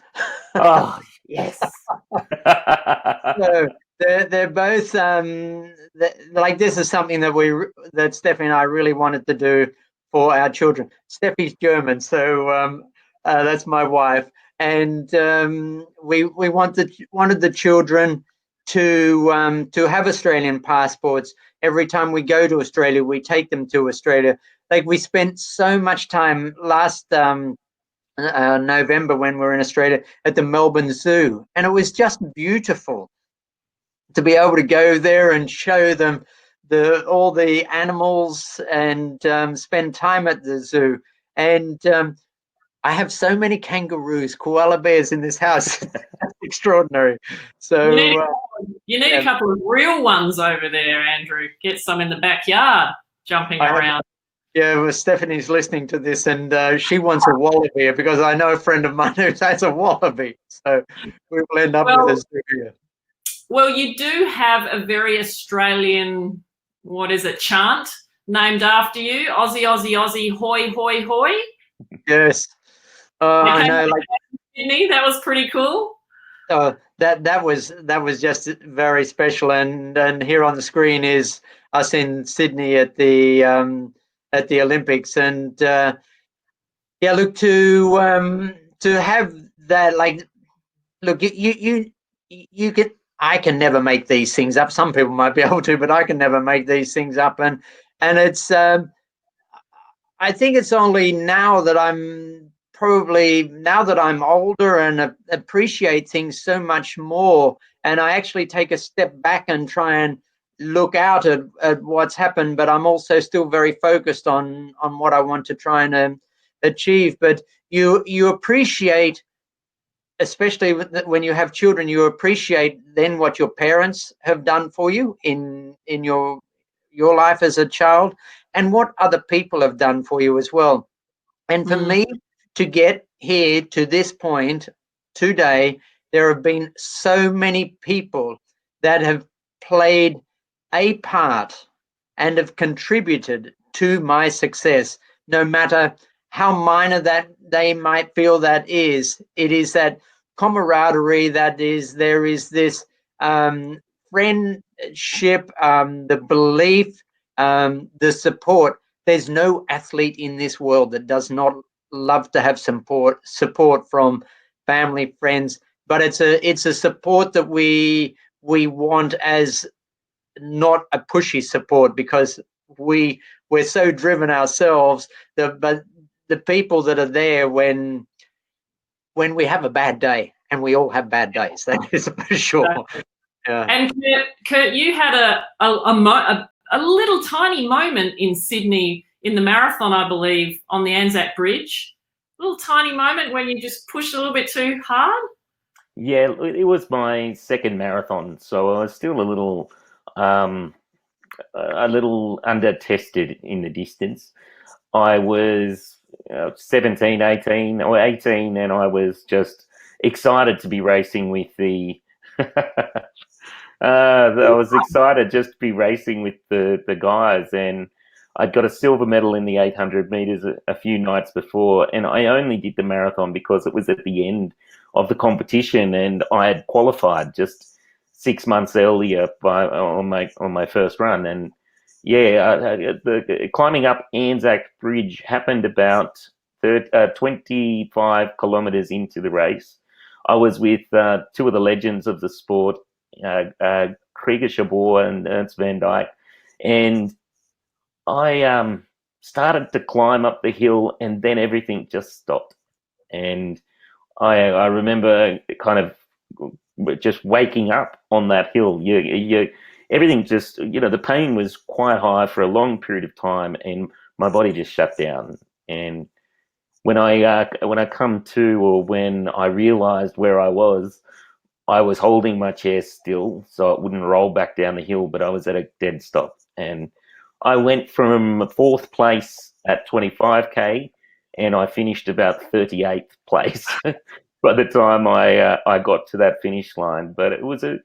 Oh, yes. So they're both like, this is something that Stephanie and I really wanted to do for our children. Steffi's German, so that's my wife, and we wanted the children to have Australian passports. Every time we go to Australia, we take them to Australia. Like, we spent so much time last November when we were in Australia at the Melbourne Zoo, and it was just beautiful to be able to go there and show them all the animals and spend time at the zoo. And I have so many kangaroos, koala bears in this house. That's extraordinary. So you need a couple of real ones over there, Andrew. Get some in the backyard jumping around. Well, Stephanie's listening to this, and she wants a wallaby, because I know a friend of mine who has a wallaby. So we will end up with a zoo here. Well, you do have a very Australian, chant named after you. Aussie, Aussie, Aussie, hoy, hoy, hoy. Yes. I know. Like, Sydney, that was pretty cool. That was just very special. And here on the screen is us in Sydney at the Olympics. And look, to have that, like, look, you can. I can never make these things up. Some people might be able to, but I can never make these things up. And it's I think it's only now that I'm older and appreciate things so much more, and I actually take a step back and try and look out at what's happened, but I'm also still very focused on what I want to try and achieve. But you appreciate, especially when you have children, you appreciate then what your parents have done for you in your life as a child, and what other people have done for you as well. And for me to get here to this point today, there have been so many people that have played a part and have contributed to my success, no matter how minor that they might feel that is. It is that camaraderie, there is this friendship, the belief, the support. There's no athlete in this world that does not love to have support from family, friends, but it's a support that we want as not a pushy support, because we're so driven ourselves. But the people that are there when we have a bad day, and we all have bad days, that is for sure. Yeah. And Kurt, you had a little tiny moment in Sydney in the marathon, I believe, on the Anzac Bridge. A little tiny moment when you just pushed a little bit too hard. Yeah, it was my second marathon, so I was still a little under-tested in the distance. I was 17, 18, or 18, and I was just excited to be racing with the I was excited just to be racing with the guys, and I'd got a silver medal in the 800 meters a few nights before, and I only did the marathon because it was at the end of the competition, and I had qualified just 6 months earlier on my first run. And the climbing up Anzac Bridge happened about 25 kilometers into the race. I was with two of the legends of the sport, Krieger Chabot and Ernst van Dijk, and I started to climb up the hill, and then everything just stopped. And I remember kind of just waking up on that hill. Everything just, the pain was quite high for a long period of time, and my body just shut down. And when I come to, or when I realized where I was holding my chair still so it wouldn't roll back down the hill, but I was at a dead stop. And I went from fourth place at 25K, and I finished about 38th place by the time I got to that finish line. But it was a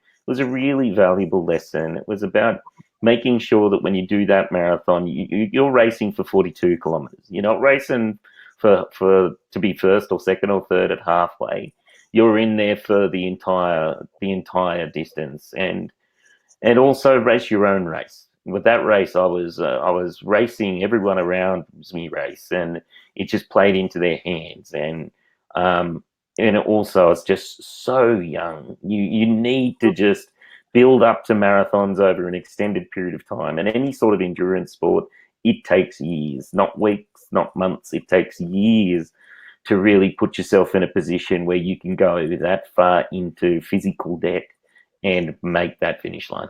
really valuable lesson. It was about making sure that when you do that marathon, you're racing for 42 kilometers. You're not racing to be first or second or third at halfway. You're in there for the entire distance, and also race your own race. With that race, I was racing everyone around me race, and it just played into their hands. And also, I was just so young. You need to just build up to marathons over an extended period of time. And any sort of endurance sport, it takes years, not weeks, not months. It takes years to really put yourself in a position where you can go that far into physical debt and make that finish line.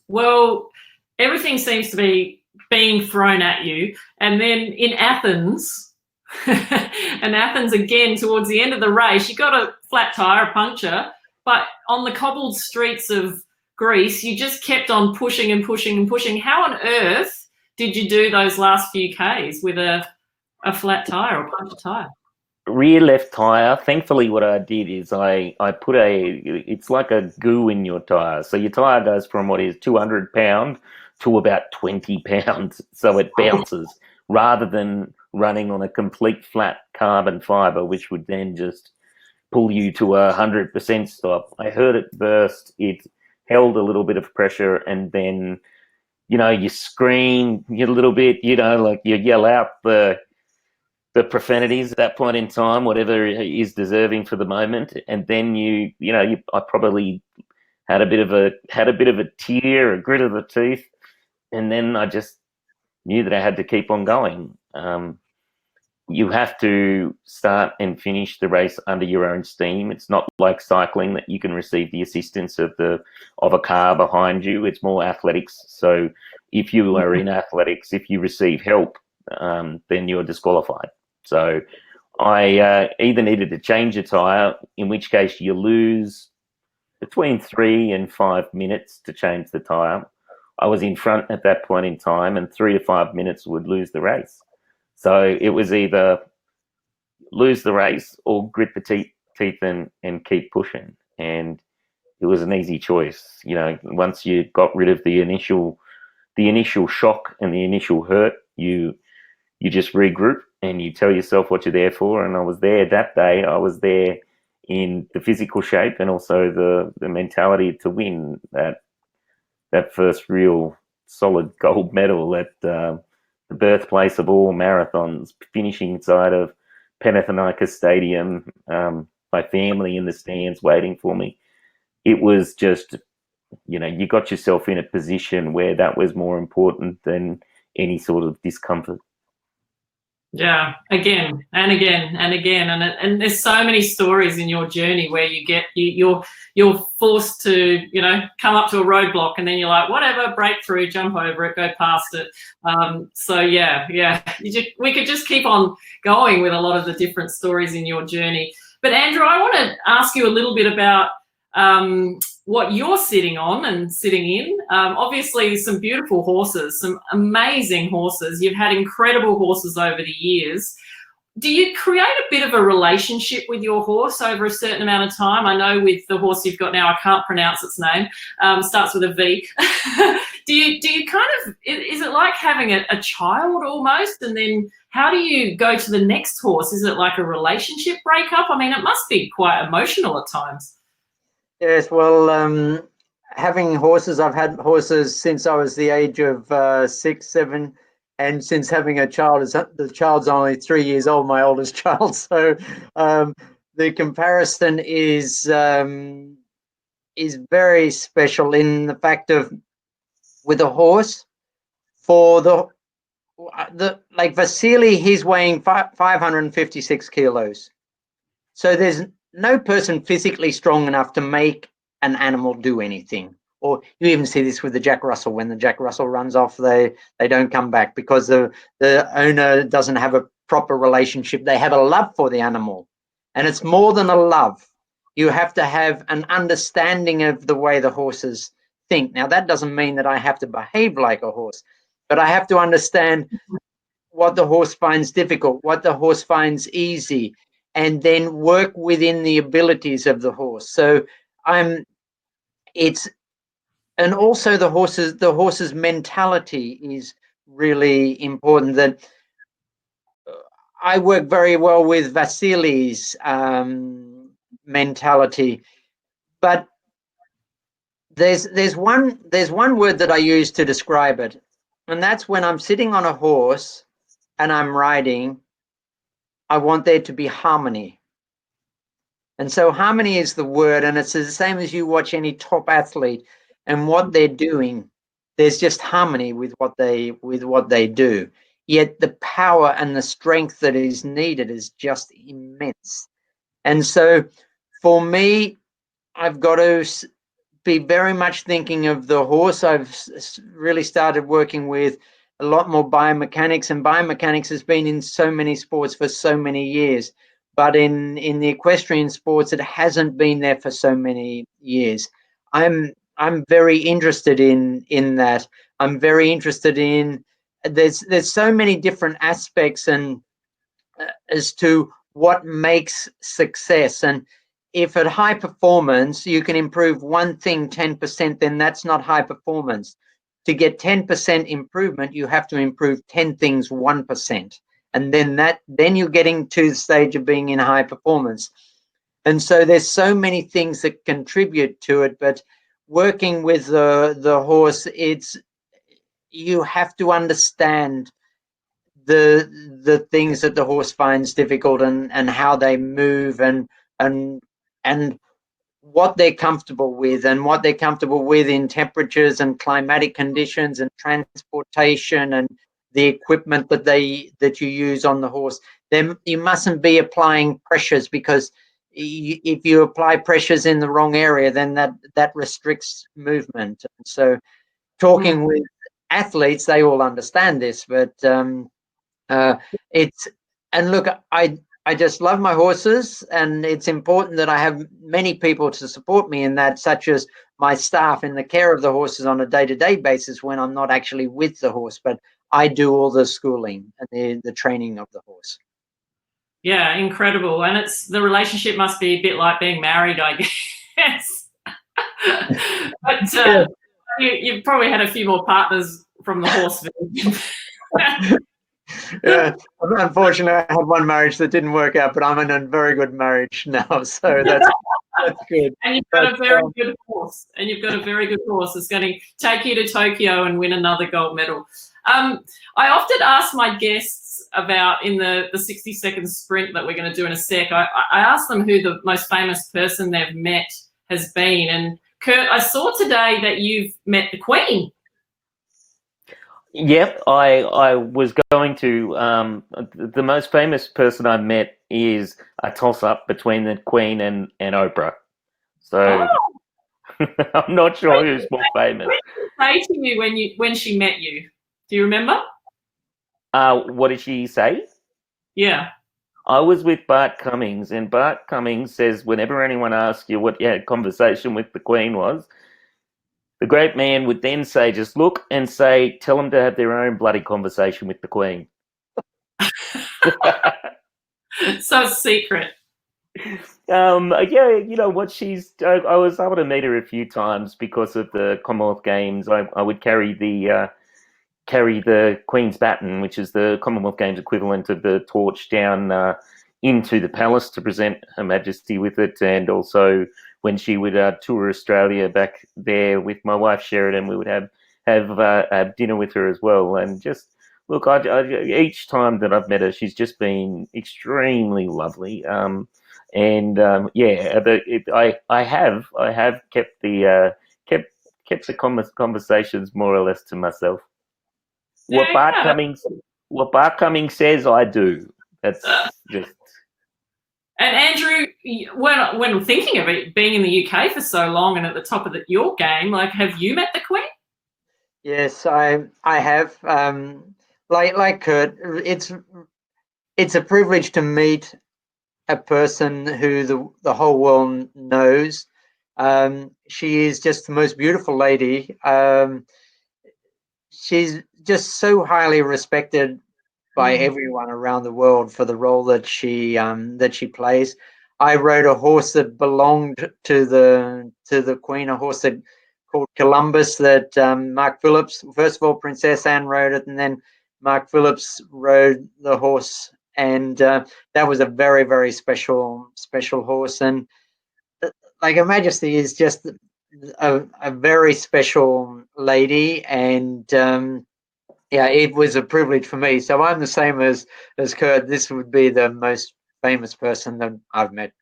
Well, everything seems to be being thrown at you. And then in Athens, again, towards the end of the race, you got a flat tire, a puncture, but on the cobbled streets of Greece, you just kept on pushing and pushing and pushing. How on earth did you do those last few Ks with a flat tire or punctured tire? Rear left tire. Thankfully, what I did is I put it's like a goo in your tire. So your tire goes from what is 200 pound to about 20 pounds. So it bounces rather than running on a complete flat carbon fiber, which would then just pull you to 100% stop. I heard it burst. It held a little bit of pressure, and then, you scream a little bit, like you yell out the profanities at that point in time, whatever is deserving for the moment, and then I probably had a bit of a tear, a grit of the teeth, and then I just knew that I had to keep on going. You have to start and finish the race under your own steam. It's not like cycling that you can receive the assistance of a car behind you. It's more athletics. So if you are in athletics, if you receive help, then you're disqualified. So I either needed to change a tire, in which case you lose between 3 and 5 minutes to change the tire. I was in front at that point in time, and 3 to 5 minutes would lose the race. So it was either lose the race or grit the teeth and keep pushing. And it was an easy choice. Once you got rid of the initial shock and the initial hurt, you just regroup and you tell yourself what you're there for. And I was there that day. I was there in the physical shape and also the mentality to win that first real solid gold medal at the birthplace of all marathons, finishing inside of Panathinaikos Stadium, my family in the stands waiting for me. It was just, you got yourself in a position where that was more important than any sort of discomfort. Yeah, again and again and again, and there's so many stories in your journey where you're forced to come up to a roadblock, and then you're like, whatever, break through, jump over it, go past it. So yeah, we could just keep on going with a lot of the different stories in your journey. But Andrew, I want to ask you a little bit about what you're sitting on and sitting in. Obviously, some beautiful horses, some amazing horses. You've had incredible horses over the years. Do you create a bit of a relationship with your horse over a certain amount of time? I know with the horse you've got now, I can't pronounce its name, starts with a V. Do you kind of, is it like having a child almost? And then how do you go to the next horse? Is it like a relationship breakup? I mean, it must be quite emotional at times. Yes, well, having horses, I've had horses since I was the age of 6, 7, and since having a child, the child's only 3 years old, my oldest child. So the comparison is very special in the fact of with a horse, for the like Vasily, he's weighing 556 kilos. So there's no person physically strong enough to make an animal do anything. Or you even see this with the Jack Russell. When the Jack Russell runs off, they don't come back because the owner doesn't have a proper relationship. They have a love for the animal. And it's more than a love. You have to have an understanding of the way the horses think. Now, that doesn't mean that I have to behave like a horse, but I have to understand what the horse finds difficult, what the horse finds easy, and then work within the abilities of the horse. So and also the horse's mentality is really important. That I work very well with Vasily's mentality, but there's one word that I use to describe it, and that's when I'm sitting on a horse and I'm riding, I want there to be harmony. And so harmony is the word, and it's the same as you watch any top athlete and what they're doing. There's just harmony with what they do. Yet the power and the strength that is needed is just immense. And so for me, I've got to be very much thinking of the horse. I've really started working with a lot more biomechanics, and biomechanics has been in so many sports for so many years. But in the equestrian sports, it hasn't been there for so many years. I'm very interested in that. I'm very interested in there's so many different aspects and as to what makes success. And if at high performance you can improve one thing 10%, then that's not high performance. To get 10% improvement, you have to improve 10 things 1%. And then you're getting to the stage of being in high performance. And so there's so many things that contribute to it, but working with the horse, you have to understand the things that the horse finds difficult and how they move and what they're comfortable with in temperatures and climatic conditions and transportation and the equipment that you use on the horse. Then you mustn't be applying pressures, because if you apply pressures in the wrong area, then that restricts movement. And so talking with athletes, they all understand this, but look, I just love my horses, and it's important that I have many people to support me in that, such as my staff in the care of the horses on a day-to-day basis when I'm not actually with the horse, but I do all the schooling and the training of the horse. Yeah, incredible. And the relationship must be a bit like being married, I guess. But you've probably had a few more partners from the horse version. Yeah, unfortunately, I had one marriage that didn't work out, but I'm in a very good marriage now, so that's good. And you've got a very good horse. That's going to take you to Tokyo and win another gold medal. I often ask my guests about, in the 60-second sprint that we're going to do in a sec, I ask them who the most famous person they've met has been. And Kurt, I saw today that you've met the Queen. Yep, I was going to. The most famous person I met is a toss-up between the Queen and Oprah. So I'm not sure who's more famous. What did she say to you when she met you? Do you remember? What did she say? Yeah. I was with Bart Cummings, and Bart Cummings says whenever anyone asks you what you had a conversation with the Queen was, the great man would then say, just look and say, tell them to have their own bloody conversation with the Queen. So secret. Yeah, you know what, I was able to meet her a few times because of the Commonwealth Games. I would carry the carry the Queen's Baton, which is the Commonwealth Games equivalent of the torch, down into the palace to present Her Majesty with it. And also when she would tour Australia back there with my wife Sheridan, we would have dinner with her as well. And just look, each time that I've met her, she's just been extremely lovely. I have kept the conversations more or less to myself. What Bart Cummings says, I do. That's just. And Andrew, when thinking of it, being in the UK for so long and at the top of your game, like, have you met the Queen? Yes, I have. Like Kurt, it's a privilege to meet a person who the whole world knows. She is just the most beautiful lady. She's just so highly respected by everyone around the world for the role that she plays. I rode a horse that belonged to the Queen, a horse called Columbus that Mark Phillips. First of all, Princess Anne rode it, and then Mark Phillips rode the horse, and that was a very, very special horse. And like, Her Majesty is just a very special lady, and it was a privilege for me. So I'm the same as Kurt. This would be the most famous person that I've met.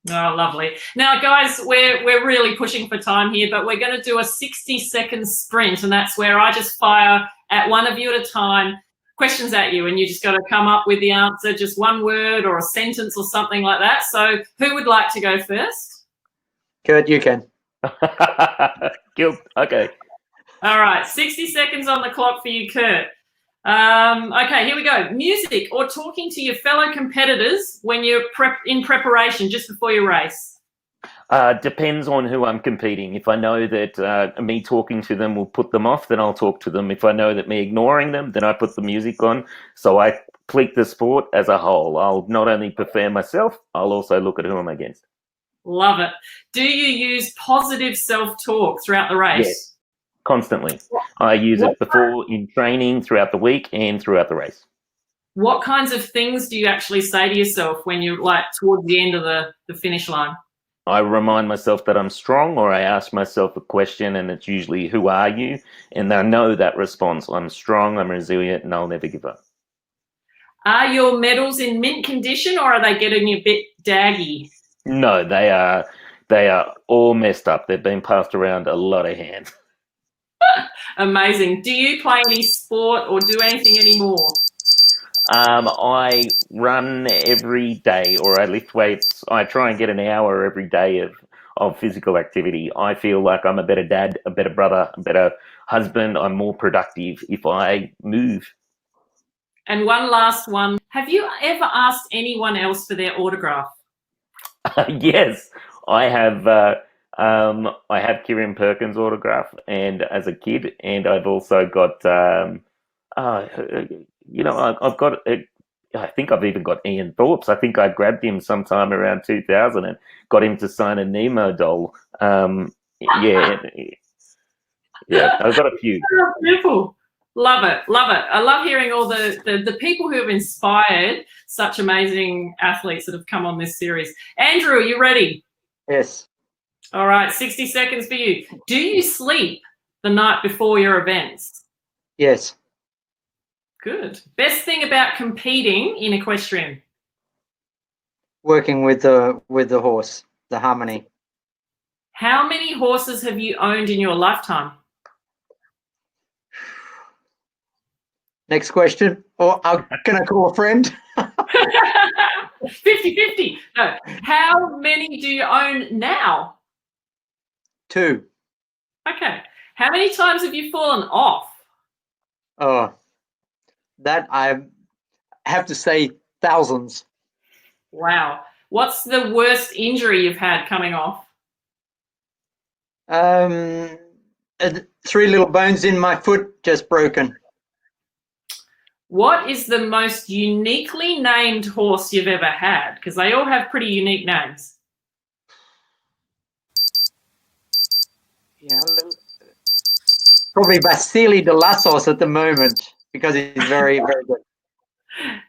Oh, lovely. Now, guys, we're really pushing for time here, but we're going to do a 60-second sprint, and that's where I just fire at one of you at a time, questions at you, and you just got to come up with the answer, just one word or a sentence or something like that. So who would like to go first? Kurt, you can. Okay. All right, 60 seconds on the clock for you, Kurt. Okay, here we go. Music or talking to your fellow competitors when you're in preparation just before your race? Depends on who I'm competing. If I know that me talking to them will put them off, then I'll talk to them. If I know that me ignoring them, then I put the music on. So I complete the sport as a whole. I'll not only prepare myself, I'll also look at who I'm against. Love it. Do you use positive self-talk throughout the race? Yes. Constantly. I use it before, in training, throughout the week, and throughout the race. What kinds of things do you actually say to yourself when you're like towards the end of the finish line? I remind myself that I'm strong, or I ask myself a question, and it's usually, who are you? And I know that response. I'm strong, I'm resilient, and I'll never give up. Are your medals in mint condition, or are they getting a bit daggy? No, they are all messed up. They've been passed around a lot of hands. Amazing. Do you play any sport or do anything anymore? I run every day, or I lift weights. I try and get an hour every day of physical activity. I feel like I'm a better dad, a better brother, a better husband. I'm more productive if I move. And one last one. Have you ever asked anyone else for their autograph? Yes, I have. I have Kieran Perkins' autograph, and as a kid, and I've also got. I've got. I think I've even got Ian Thorpe's. I think I grabbed him sometime around 2000 and got him to sign a Nemo doll. Yeah. I've got a few. Oh, beautiful. Love it. Love it. I love hearing all the people who have inspired such amazing athletes that have come on this series. Andrew, are you ready? Yes. All right, 60 seconds for you. Do you sleep the night before your events? Yes. Good. Best thing about competing in equestrian? Working with the horse, the harmony. How many horses have you owned in your lifetime? Next question. Or can I call a friend? 50-50. No. How many do you own now? 2. Okay. How many times have you fallen off? Oh, that I have to say thousands. Wow. What's the worst injury you've had coming off? 3 little bones in my foot just broken. What is the most uniquely named horse you've ever had? Because they all have pretty unique names. Yeah. Probably Vasily de Lassos at the moment because he's very, very good.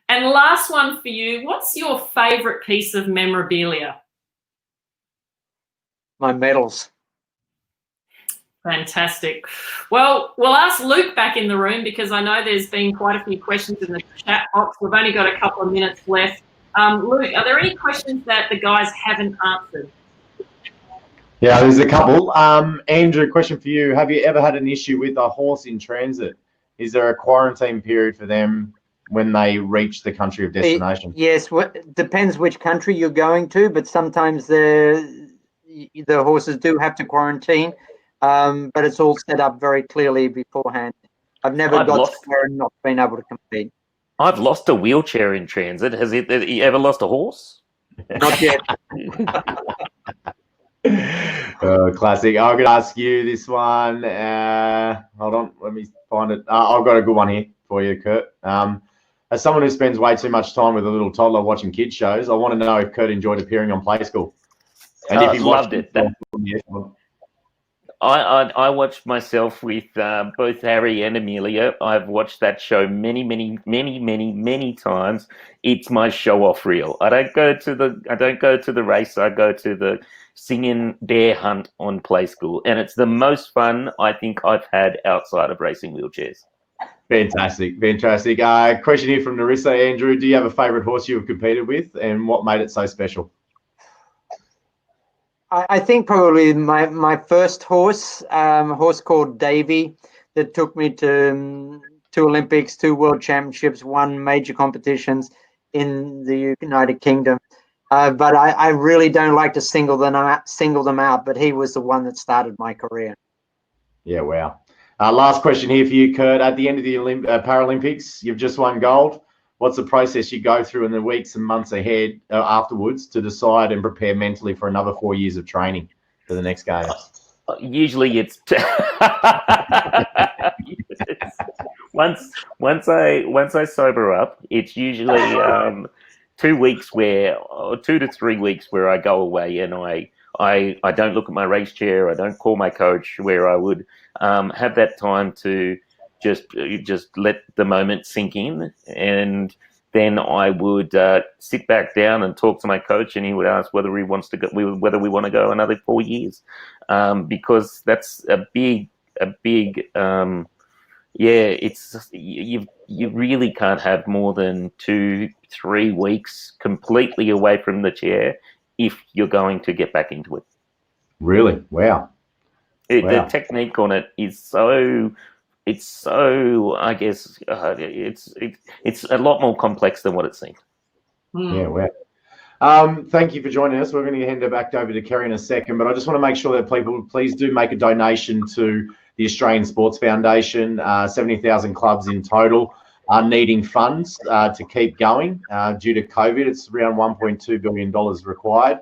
And last one for you, what's your favourite piece of memorabilia? My medals. Fantastic. Well, we'll ask Luke back in the room because I know there's been quite a few questions in the chat box. We've only got a couple of minutes left. Luke, are there any questions that the guys haven't answered? Yeah, there's a couple. Andrew, question for you. Have you ever had an issue with a horse in transit? Is there a quarantine period for them when they reach the country of destination? Yes, depends which country you're going to, but sometimes the horses do have to quarantine, but it's all set up very clearly beforehand. I've never got there and not been able to compete. I've lost a wheelchair in transit. Have you ever lost a horse? Not yet. Classic. I'm going to ask you this one. Hold on, let me find it. I've got a good one here for you, Kurt. As someone who spends way too much time with a little toddler watching kids shows, I want to know if Kurt enjoyed appearing on Play School. And if he loved it. I watched myself with both Harry and Amelia. I've watched that show many times. It's my show-off reel. I don't go to the race. I go to the singing dare hunt on Play School, and it's the most fun I think I've had outside of racing wheelchairs. Fantastic. Question here from Narissa. Andrew, do you have a favourite horse you have competed with, and what made it so special? I think probably my first horse, a horse called Davy, that took me to Olympics, 2 World Championships, 1 major competitions in the United Kingdom. But I really don't like to single them out, but he was the one that started my career. Yeah, wow. Last question here for you, Kurt. At the end of the Paralympics, you've just won gold. What's the process you go through in the weeks and months ahead afterwards to decide and prepare mentally for another 4 years of training for the next games? Usually it's once I sober up, it's usually 2 weeks or 2 to 3 weeks where I go away and I don't look at my race chair. I don't call my coach, where I would have that time to just let the moment sink in, and then I would sit back down and talk to my coach, and he would ask whether we want to go another 4 years, because that's a big. It's you really can't have more than 2-3 weeks completely away from the chair if you're going to get back into it. Really? Wow. The technique on it is so. It's so, I guess, it's a lot more complex than what it seems. Yeah, wow. Thank you for joining us. We're going to hand it back over to Kerri in a second, but I just want to make sure that people please do make a donation to the Australian Sports Foundation. 70,000 clubs in total are needing funds to keep going due to COVID. It's around $1.2 billion required.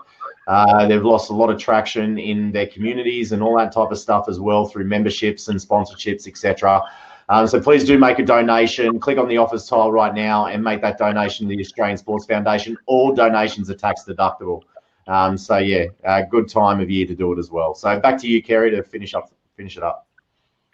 They've lost a lot of traction in their communities and all that type of stuff as well through memberships and sponsorships, etc. So please do make a donation. Click on the offers tile right now and make that donation to the Australian Sports Foundation. All donations are tax deductible. So yeah, a good time of year to do it as well. So back to you, Kerri, to finish it up.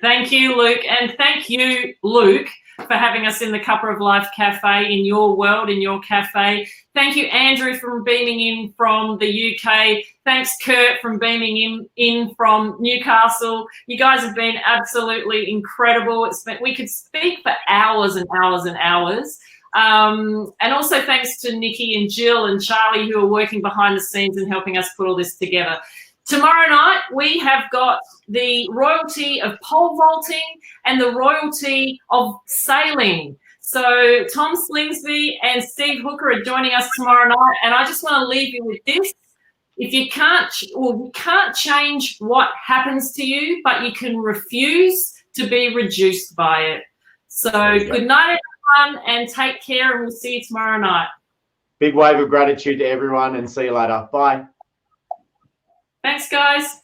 Thank you, Luke, and thank you, Luke, for having us in the Cuppa of Life Cafe, in your world, in your cafe. Thank you, Andrew, for beaming in from the UK. Thanks, Kurt, from beaming in from Newcastle. You guys have been absolutely incredible. We could speak for hours and hours and hours. And also thanks to Nikki and Jill and Charlie, who are working behind the scenes and helping us put all this together. Tomorrow night, we have got the royalty of pole vaulting and the royalty of sailing. So Tom Slingsby and Steve Hooker are joining us tomorrow night. And I just want to leave you with this. If you can't change what happens to you, but you can refuse to be reduced by it. So good night, everyone, and take care, and we'll see you tomorrow night. Big wave of gratitude to everyone, and see you later. Bye. Thanks, guys.